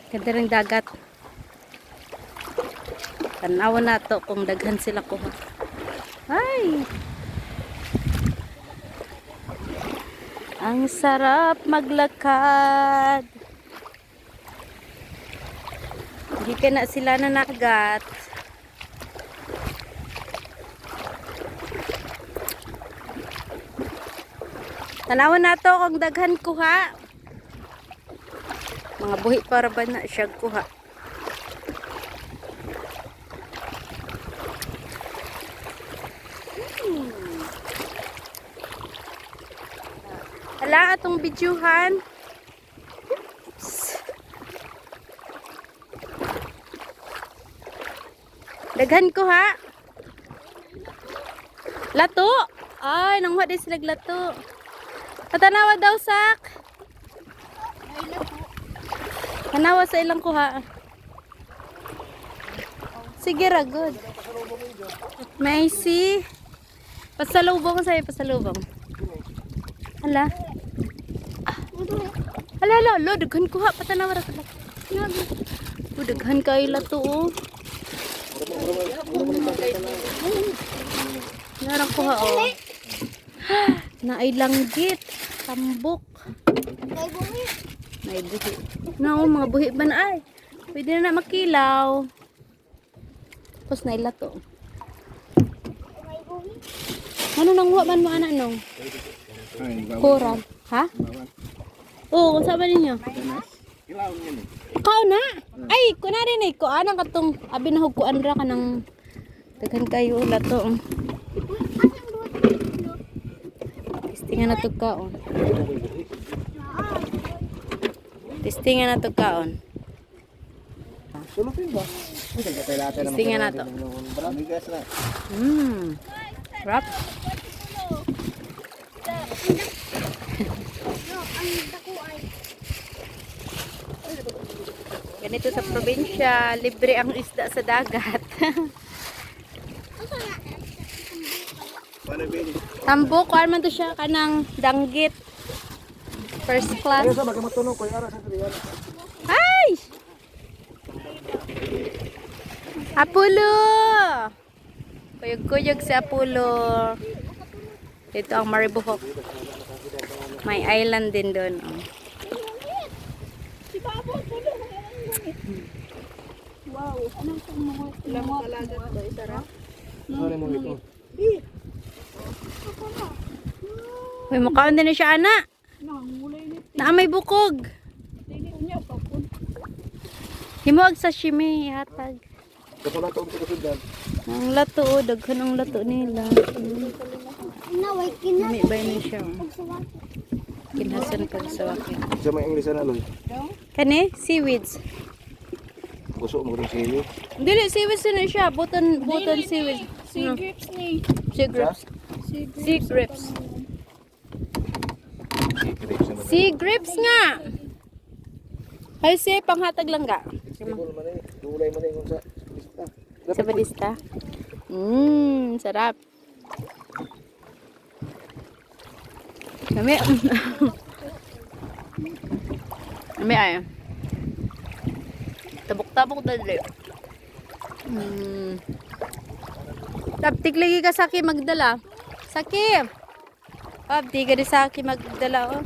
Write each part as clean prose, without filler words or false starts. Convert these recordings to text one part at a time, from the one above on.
Ganda ng dagat. Tanawan na to kung daghan sila kuha. Ay! Ang sarap maglakad. Hindi ka na sila nanagat. Tanawan na to kung daghan kuha. Mga buhi para ba na siya kuha. Hala, atong bidyuhan. Daghan ko ha. Lato. Ay, nangwa din sila lato. Patanawa daw sak. Tanawa sa ilang kuha. Sige ra, good. May si. Pasalubong sa'yo, pasalubong. Hala. Hala, hala, daghan kuha. Patanawa ra. Daghan kayo lato oh. Narang kuha oh. Nailanggit. Tambok. May buhi. No, mga buhi ba na ay? Pwede na makilaw. Tapos nailato. Ano nang huwa man mo anak nung? Koral. Ha? Oo, kung saan ba ninyo? Kao na? Ay, kunari na ko. Anang katong abinahog ko andra ka ng daghan kayo lato. Testingan na to kaon. Testingan na to kaon. Testingan na to. Rap. Ganito sa probinsya, libre ang isda sa dagat. Tambok, kuhaan man to siya kanang danggit. First class. Ay! Apollo! Kuyog-kuyog si Apollo. Dito ang Maribohok. May island din doon. Oh. Wow, anong mga talaga ba isara? Uy, mukhaon din na siya, ana. Na may bukog. Himuag sashimi, hatag. Ang lato, daghan ang lato nila. May bay na siya. Kinhasan ka sa wakin. Sa may English na loy. Kani, seaweeds. Gusto mo rin siyo. Dili, seaweeds na siya. Buton seaweeds. Sea grapes ni. Sea grapes. Sea grapes. Sea grapes nga. Ay, siya, panghatag lang ga. Dulay mo rin sa lista. Sa badista. Sarap. Kami. Kami ay. Tabok-tabok dali. Taptik lagi ka Saki magdala. Saki. Abdi ka di Saki magdala oh.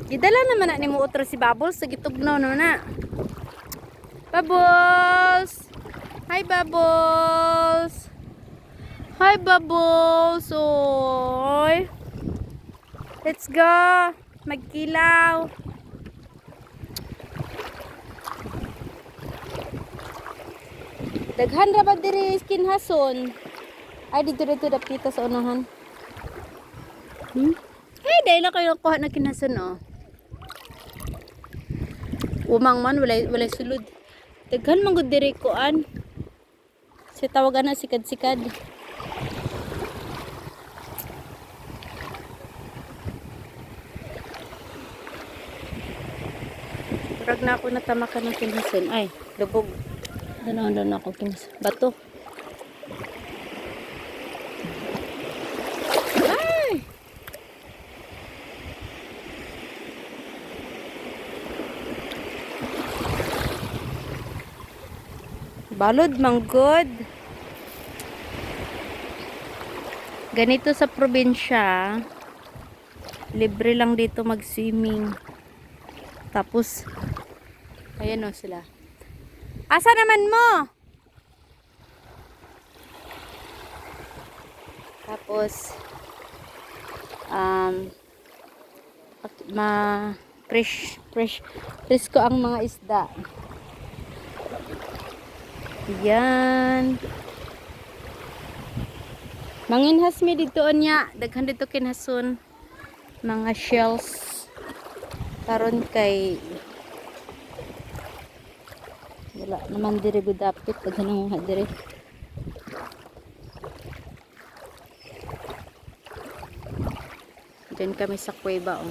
Gidala naman na ni mo utro si Bubbles sa gitugnaw no na. Bubbles. Hi Bubbles. Hi Bubbles. Oy. Let's go. Magkilaw. Daghan ra ba diri kinhason? Ay dito dapita sa unahan. Hey, dahil na kayo kuha na kinhason oh. Umang man walay sulod. Daghan man gud diri kuan. Si tawagan na sikad-sikad. Rag na ako natamakan ng kinhason. Ay, lubog. Doon ako kinhason. Bato. Ay! Balod manggod. Ganito sa probinsya, libre lang dito mag-swimming. Tapos, ayan o sila. Asa naman mo? Tapos, fresh ko ang mga isda. Yan. Manginhas mi dito nya, daghan dito kinhason mga shells karon kay wala naman diri gud dapit daghan ang mga diri. Diyan kami sa kuweba oh.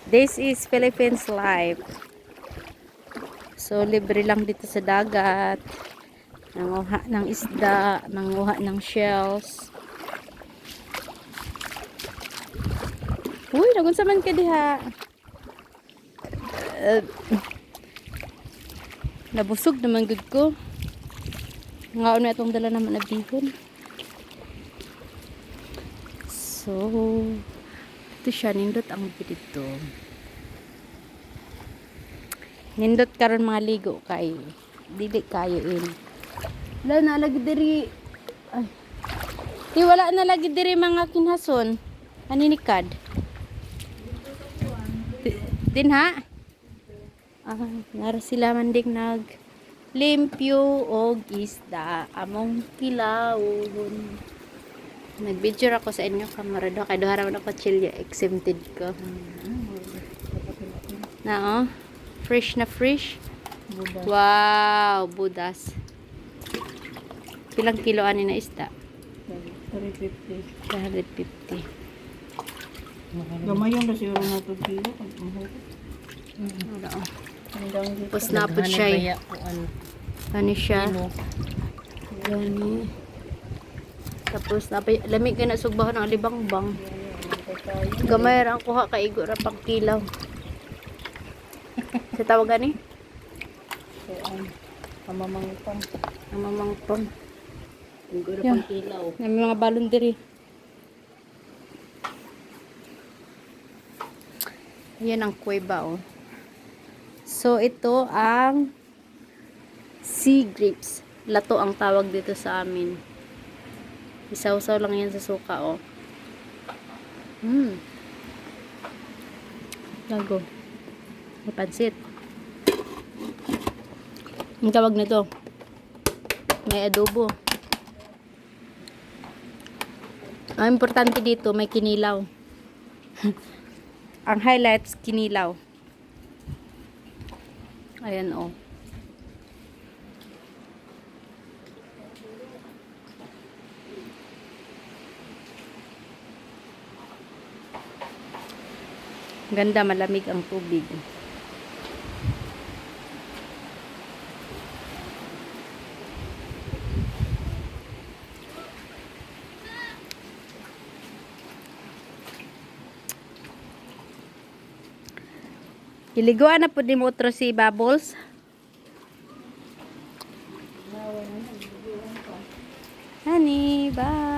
This is Philippines life. So, libre lang dito sa dagat. Nanguha ng isda, nanguha ng shells. Uy, nagunsa man ka diha. Nabusog naman gud ko. Ngaon na itong dala naman na bihon. So, ito siya, nindot ang dito. Nindot karon mga ligo kay dili kayo in. Wala na lagi diri. Ay. Di wala na lagi diri mga kinhason. Aninikad. Din ha? Nara sila man ding nag limpyo og isda among kilawon. Nag-video ako sa inyo kamarado kay duha ra man ako chilya exempted ko. Na oh. Fresh na fresh. Budas. Wow, budas. Pilang kilo ani na isda? 350. 150. Gamay yung siguro na 2 kilo. Wala oh. Tapos napod siya. Ano siya? Gani. Tapos lamig ka na sugbahan ng alibangbang. Gamay ra ang kuha kay igo ra pang kilaw. Sa tawag gani? Mamamangpang. Mamamangpang. Igo ra pang kilaw. May mga balon diri. Ayan ang kuweba oh. So ito ang sea grapes. Lato ang tawag dito sa amin. Isaw-saw lang yan sa suka oh. Lago. May pansit. Ang tawag nito. May adobo. Ang importante dito, may kinilaw. Ang highlights, kinilaw. Ayan oh. Ganda, malamig ang tubig. Iliguan na po din mo otro si Bubbles. Honey, bye.